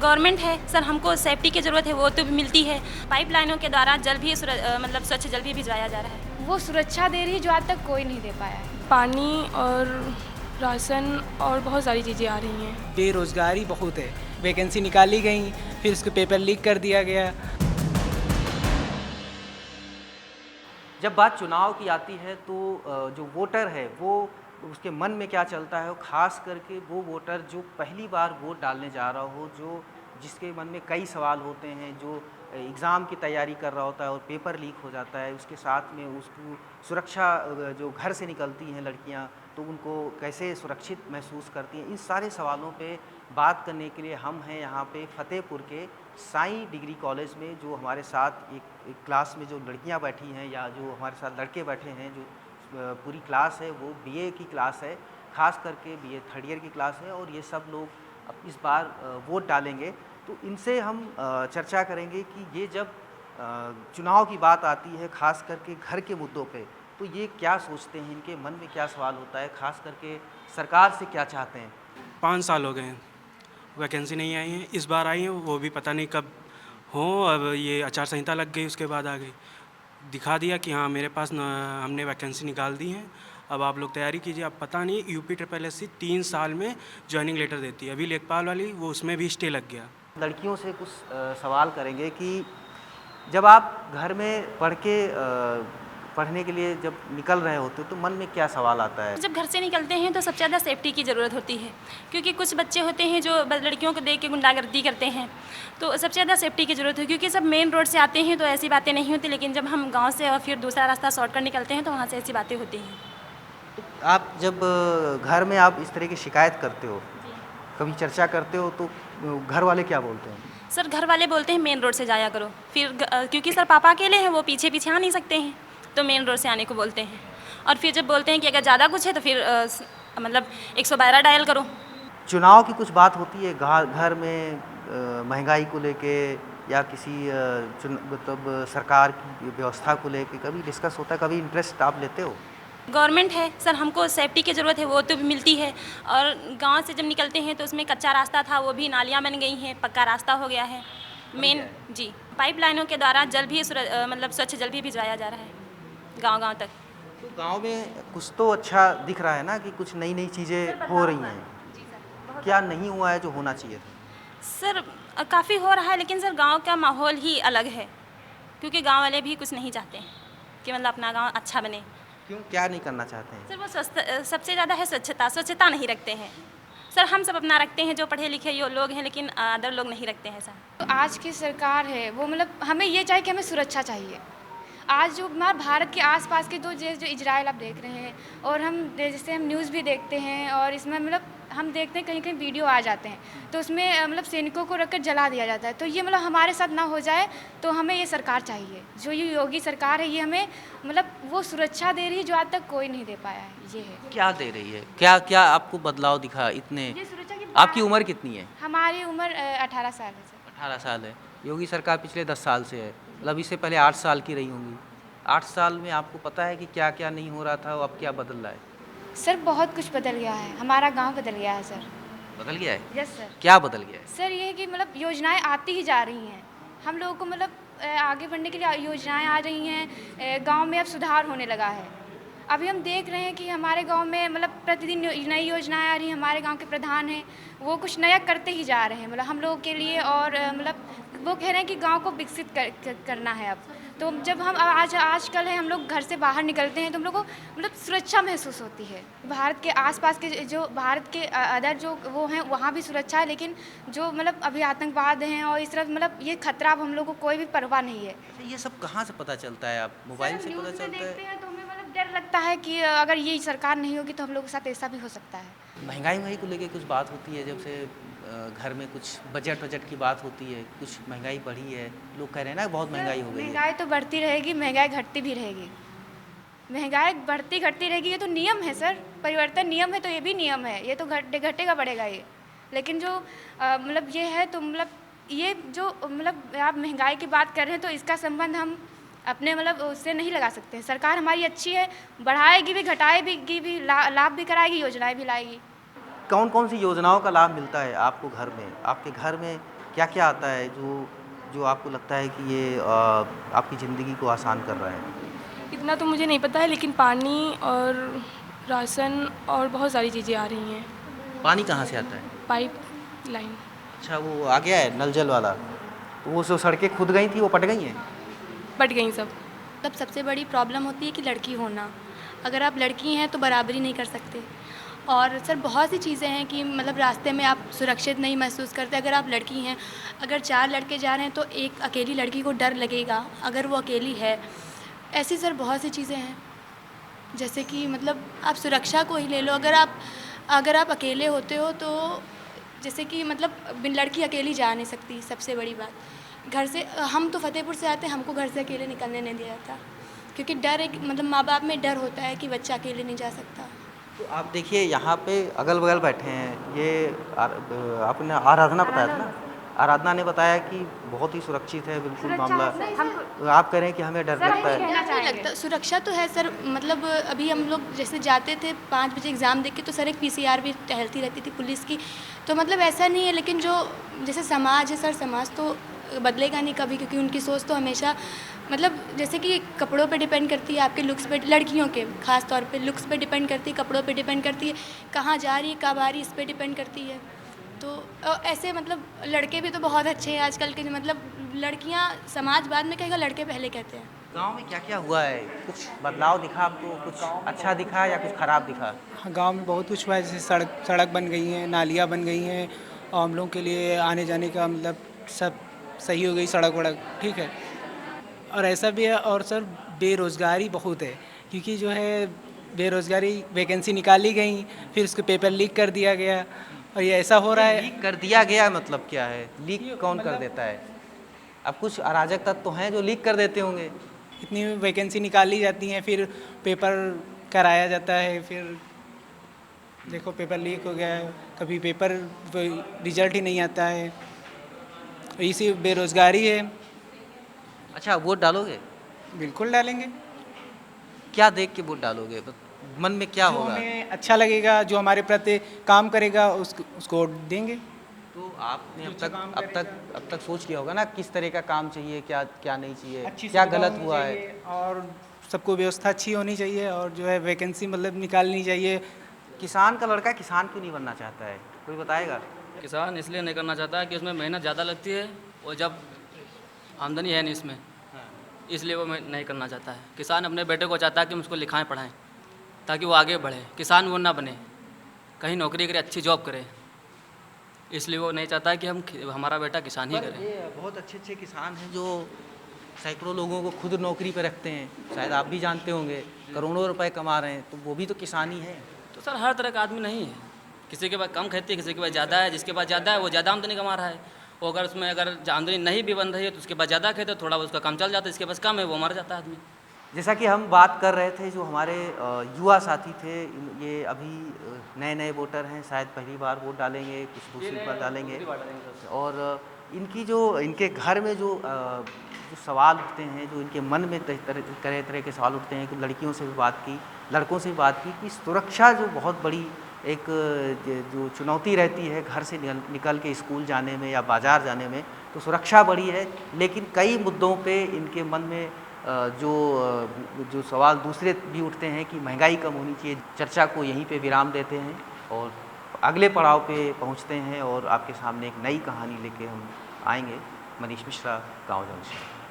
Government है sir, हमको safety की ज़रूरत है, वो तो भी मिलती है। पाइपलाइनों के द्वारा जल भी मतलब स्वच्छ जल भी भिजवाया जा रहा है। वो सुरक्षा दे रही है जो आज तक कोई नहीं दे पाया है। पानी और राशन और बहुत सारी चीज़ें आ रही हैं। बेरोज़गारी बहुत है, वैकेंसी निकाली गई, फिर उसके पेपर लीक कर दिया गया। जब बात चुनाव की आती है तो जो वोटर है वो उसके मन में क्या चलता है, ख़ास करके वो वोटर जो पहली बार वोट डालने जा रहा हो, जो जिसके मन में कई सवाल होते हैं, जो एग्ज़ाम की तैयारी कर रहा होता है और पेपर लीक हो जाता है, उसके साथ में उसको सुरक्षा जो घर से निकलती हैं लड़कियां, तो उनको कैसे सुरक्षित महसूस करती हैं, इन सारे सवालों पे बात करने के लिए हम हैं यहाँ पे फतेहपुर के साईं डिग्री कॉलेज में। जो हमारे साथ एक क्लास में जो लड़कियाँ बैठी हैं या जो हमारे साथ लड़के बैठे हैं, जो पूरी क्लास है वो बीए की क्लास है, ख़ास करके बीए थर्ड ईयर की क्लास है, और ये सब लोग अब इस बार वोट डालेंगे। तो इनसे हम चर्चा करेंगे कि ये जब चुनाव की बात आती है, ख़ास करके घर के मुद्दों पे, तो ये क्या सोचते हैं, इनके मन में क्या सवाल होता है, ख़ास करके सरकार से क्या चाहते हैं। 5 साल हो गए हैं, वैकेंसी नहीं आई है। इस बार आई है, वो भी पता नहीं कब हो। अब ये आचार संहिता लग गई, उसके बाद आ गई, दिखा दिया कि हाँ मेरे पास हमने वैकेंसी निकाल दी है, अब आप लोग तैयारी कीजिए। अब पता नहीं, यूपी SSSC 3 साल में ज्वाइनिंग लेटर देती है। अभी लेखपाल वाली वो उसमें भी स्टे लग गया। लड़कियों से कुछ सवाल करेंगे कि जब आप घर में पढ़ने के लिए जब निकल रहे होते हो तो मन में क्या सवाल आता है। जब घर से निकलते हैं तो सबसे ज़्यादा सेफ्टी की ज़रूरत होती है, क्योंकि कुछ बच्चे होते हैं जो लड़कियों को देख के गुंडागर्दी करते हैं, तो सबसे ज़्यादा सेफ्टी की ज़रूरत है। क्योंकि सब मेन रोड से आते हैं तो ऐसी बातें नहीं होती, लेकिन जब हम गाँव से और फिर दूसरा रास्ता शॉर्टकट निकलते हैं तो वहाँ से ऐसी बातें होती हैं। तो आप जब घर में आप इस तरह की शिकायत करते हो, कभी चर्चा करते हो, तो घर वाले क्या बोलते हैं। सर घर वाले बोलते हैं मेन रोड से जाया करो, फिर क्योंकि सर पापा अकेले हैं, वो पीछे पीछे आ नहीं सकते हैं, तो मेन रोड से आने को बोलते हैं। और फिर जब बोलते हैं कि अगर ज़्यादा कुछ है तो फिर मतलब 112 डायल करो। चुनाव की कुछ बात होती है घर में महंगाई को लेके या किसी मतलब सरकार की व्यवस्था को लेके कभी डिस्कस होता है, कभी इंटरेस्ट आप लेते हो। गवर्नमेंट है सर, हमको सेफ्टी की ज़रूरत है, वो तो भी मिलती है। और गांव से जब निकलते हैं तो उसमें कच्चा रास्ता था, वो भी नालियाँ बन गई हैं, पक्का रास्ता हो गया है मेन जी। पाइपलाइनों के द्वारा जल भी मतलब स्वच्छ जल भी भिजवाया जा रहा है गांव तक। तो गांव में कुछ तो अच्छा दिख रहा है ना, कि कुछ नई नई चीज़ें हो रही हैं। क्या नहीं हुआ है जो होना चाहिए था। सर काफ़ी हो रहा है, लेकिन सर गांव का माहौल ही अलग है, क्योंकि गांव वाले भी कुछ नहीं चाहते हैं कि मतलब अपना गांव अच्छा बने। क्यों, क्या नहीं करना चाहते हैं। सर वो सबसे ज़्यादा है स्वच्छता नहीं रखते हैं सर। हम सब अपना रखते हैं जो पढ़े लिखे ये लोग हैं, लेकिन अदर लोग नहीं रखते हैं सर। तो आज की सरकार है वो मतलब हमें ये चाहिए कि हमें सुरक्षा चाहिए। आज जो हमारे भारत के आसपास के जो इजराइल आप देख रहे हैं, और हम जैसे हम न्यूज़ भी देखते हैं, और इसमें मतलब हम देखते हैं कहीं कहीं वीडियो आ जाते हैं, तो उसमें मतलब सैनिकों को रखकर जला दिया जाता है। तो ये मतलब हमारे साथ ना हो जाए, तो हमें ये सरकार चाहिए, जो ये योगी सरकार है, ये हमें मतलब वो सुरक्षा दे रही है जो आज तक कोई नहीं दे पाया है। ये है क्या दे रही है, क्या क्या आपको बदलाव दिखा इतने। ये सुरक्षा की आपकी उम्र कितनी है। हमारी उम्र 18 साल है सर। 18 साल है। योगी सरकार पिछले 10 साल से है, मतलब इससे पहले 8 साल की रही होंगी। 8 साल में आपको पता है कि क्या क्या नहीं हो रहा था, अब क्या बदल रहा है। सर बहुत कुछ बदल गया है, हमारा गांव बदल गया है सर। बदल गया है। Yes sir. क्या बदल गया है। सर ये है कि मतलब योजनाएं आती ही जा रही हैं, हम लोगों को मतलब आगे बढ़ने के लिए योजनाएं आ रही हैं। गांव में अब सुधार होने लगा है। अभी हम देख रहे हैं कि हमारे गांव में मतलब प्रतिदिन नई योजनाएं आ रही हैं। हमारे गांव के प्रधान हैं, वो कुछ नया करते ही जा रहे हैं मतलब हम लोगों के लिए, और मतलब वो कह रहे हैं कि गांव को विकसित करना है। अब तो जब हम आजकल है हम लोग घर से बाहर निकलते हैं तो हम लोग को मतलब सुरक्षा महसूस होती है। भारत के आसपास के जो भारत के अदर जो वो हैं वहाँ भी सुरक्षा है, लेकिन जो मतलब अभी आतंकवाद हैं और इस तरह मतलब ये खतरा अब हम लोग को कोई भी परवाह नहीं है। ये सब कहाँ से पता चलता है, आप मोबाइल से पता चलता देखते है। हैं तो हमें मतलब डर लगता है कि अगर ये सरकार नहीं होगी तो हम लोगों के साथ ऐसा भी हो सकता है। महंगाई को लेके कुछ बात होती है, जब से घर में कुछ बजट की बात होती है, कुछ महंगाई बढ़ी है, लोग कह रहे हैं ना बहुत महंगाई हो गई है। महंगाई तो बढ़ती रहेगी, महंगाई घटती भी रहेगी। महंगाई बढ़ती घटती रहेगी, ये तो नियम है सर, परिवर्तन नियम है, तो ये भी नियम है, ये तो घटेगा बढ़ेगा ये। लेकिन जो मतलब ये है तो मतलब ये जो मतलब आप महंगाई की बात कर रहे हैं तो इसका संबंध हम अपने मतलब उससे नहीं लगा सकते हैं। सरकार हमारी अच्छी है, बढ़ाएगी भी घटाएगी भी, लाभ भी कराएगी, योजनाएं भी लाएगी। कौन कौन सी योजनाओं का लाभ मिलता है आपको घर में, आपके घर में क्या क्या आता है जो जो आपको लगता है कि ये आपकी ज़िंदगी को आसान कर रहा है? इतना तो मुझे नहीं पता है, लेकिन पानी और राशन और बहुत सारी चीज़ें आ रही हैं। पानी कहाँ से आता है? Pipe line. अच्छा, वो आ गया है नल जल वाला, तो वो जो सड़कें खुद गई थी वो पट गई हैं? बट गई सब। तब सबसे बड़ी प्रॉब्लम होती है कि लड़की होना। अगर आप लड़की हैं तो बराबरी नहीं कर सकते। और सर बहुत सी चीज़ें हैं कि मतलब रास्ते में आप सुरक्षित नहीं महसूस करते। अगर आप लड़की हैं, अगर 4 लड़के जा रहे हैं तो एक अकेली लड़की को डर लगेगा अगर वो अकेली है। ऐसी सर बहुत सी चीज़ें हैं, जैसे कि मतलब आप सुरक्षा को ही ले लो। अगर आप अकेले होते हो तो जैसे कि मतलब लड़की अकेली जा नहीं सकती। सबसे बड़ी बात, घर से हम तो फतेहपुर से आते हैं, हमको घर से अकेले निकलने नहीं दिया जाता, क्योंकि डर एक मतलब माँ बाप में डर होता है कि बच्चा अकेले नहीं जा सकता। तो आप देखिए यहाँ पे अगल बगल बैठे हैं, ये आपने आराधना बताया था ना, आराधना ने बताया कि बहुत ही सुरक्षित है बिल्कुल मामला। तो आप कह रहे हैं कि हमें डर लगता है? नहीं लगता, सुरक्षा तो है सर। मतलब अभी हम लोग जैसे जाते थे 5 बजे एग्ज़ाम देके, तो सर एक पीसीआर भी टहलती रहती थी पुलिस की, तो मतलब ऐसा नहीं है। लेकिन जो जैसे समाज है सर, समाज तो बदलेगा नहीं कभी, क्योंकि उनकी सोच तो हमेशा मतलब जैसे कि कपड़ों पे डिपेंड करती है, आपके लुक्स पे, लड़कियों के खास तौर पे लुक्स पे डिपेंड करती है, कपड़ों पे डिपेंड करती है, कहाँ जा रही है कब आ रही है इस पे डिपेंड करती है। तो ऐसे मतलब लड़के भी तो बहुत अच्छे हैं आजकल के, मतलब लड़कियां समाज बाद में कहेगा, लड़के पहले कहते हैं। गांव में क्या क्या हुआ है? कुछ बदलाव दिखा आपको? कुछ अच्छा दिखा या कुछ खराब दिखा? हाँ, गांव में बहुत कुछ हुआ है, जैसे सड़क बन गई हैं, नालियाँ बन गई हैं, और हम लोगों के लिए आने जाने का मतलब सब सही हो गई, सड़क वड़क ठीक है। और ऐसा भी है, और सर बेरोज़गारी बहुत है, क्योंकि जो है बेरोज़गारी वैकेंसी निकाली गई, फिर उसके पेपर लीक कर दिया गया, और ये ऐसा हो रहा है। लीक कर दिया गया मतलब क्या है? लीक कौन कर देता है? अब कुछ अराजक तत्व तो हैं जो लीक कर देते होंगे। इतनी वैकेंसी निकाली जाती हैं, फिर पेपर कराया जाता है, फिर देखो पेपर लीक हो गया है, कभी पेपर रिजल्ट ही नहीं आता है, इसी बेरोज़गारी है। अच्छा, वोट डालोगे? बिल्कुल डालेंगे। क्या देख के वोट डालोगे? मन में क्या जो होगा? हमें अच्छा लगेगा, जो हमारे प्रति काम करेगा, उसको वोट देंगे। तो आपने जो काम अब तक सोच लिया होगा ना किस तरह का काम चाहिए, क्या क्या नहीं चाहिए, अच्छी क्या सुविधा गलत होनी हुआ है? चाहिए, और सबको व्यवस्था अच्छी होनी चाहिए, और जो है वैकेंसी मतलब निकालनी चाहिए। किसान का लड़का किसान क्यों नहीं बनना चाहता है? कोई बताएगा? किसान इसलिए नहीं करना चाहता है कि उसमें मेहनत ज़्यादा लगती है, और जब आमदनी है नहीं इसमें, इसलिए वो नहीं करना चाहता है। किसान अपने बेटे को चाहता है कि हम उसको लिखाएं पढ़ाएं ताकि वो आगे बढ़े। किसान वो ना बने, कहीं नौकरी करे, अच्छी जॉब करे, इसलिए वो नहीं चाहता है कि हमारा बेटा किसान ही करे। ये बहुत अच्छे अच्छे किसान हैं जो सैकड़ों लोगों को खुद नौकरी पर रखते हैं, शायद आप भी जानते होंगे, करोड़ों रुपए कमा रहे हैं, तो वो भी तो किसान ही है। तो सर हर तरह का आदमी नहीं है, किसी के पास कम खेती है, किसी के पास ज़्यादा है। जिसके पास ज़्यादा है वो ज़्यादा आमदनी कमा रहा है, और अगर उसमें अगर आमदनी नहीं भी बन रही है तो उसके पास ज़्यादा खेत है, थोड़ा उसका काम चल जाता है, इसके पास कम है वो मर जाता है आदमी। जैसा कि हम बात कर रहे थे, जो हमारे युवा साथी थे, ये अभी नए नए वोटर हैं, शायद पहली बार वोट डालेंगे, कुछ दूसरी बार डालेंगे, और इनके घर में जो सवाल उठते हैं, जो इनके मन में तरह तरह के सवाल उठते हैं, कि लड़कियों से भी बात की, लड़कों से भी बात की, कि सुरक्षा जो बहुत बड़ी एक जो चुनौती रहती है घर से निकल के स्कूल जाने में या बाज़ार जाने में, तो सुरक्षा बड़ी है। लेकिन कई मुद्दों पे इनके मन में जो सवाल दूसरे भी उठते हैं कि महंगाई कम होनी चाहिए। चर्चा को यहीं पे विराम देते हैं और अगले पड़ाव पे पहुंचते हैं, और आपके सामने एक नई कहानी लेके हम आएंगे। मनीष मिश्रा, गाँव जंक्शन।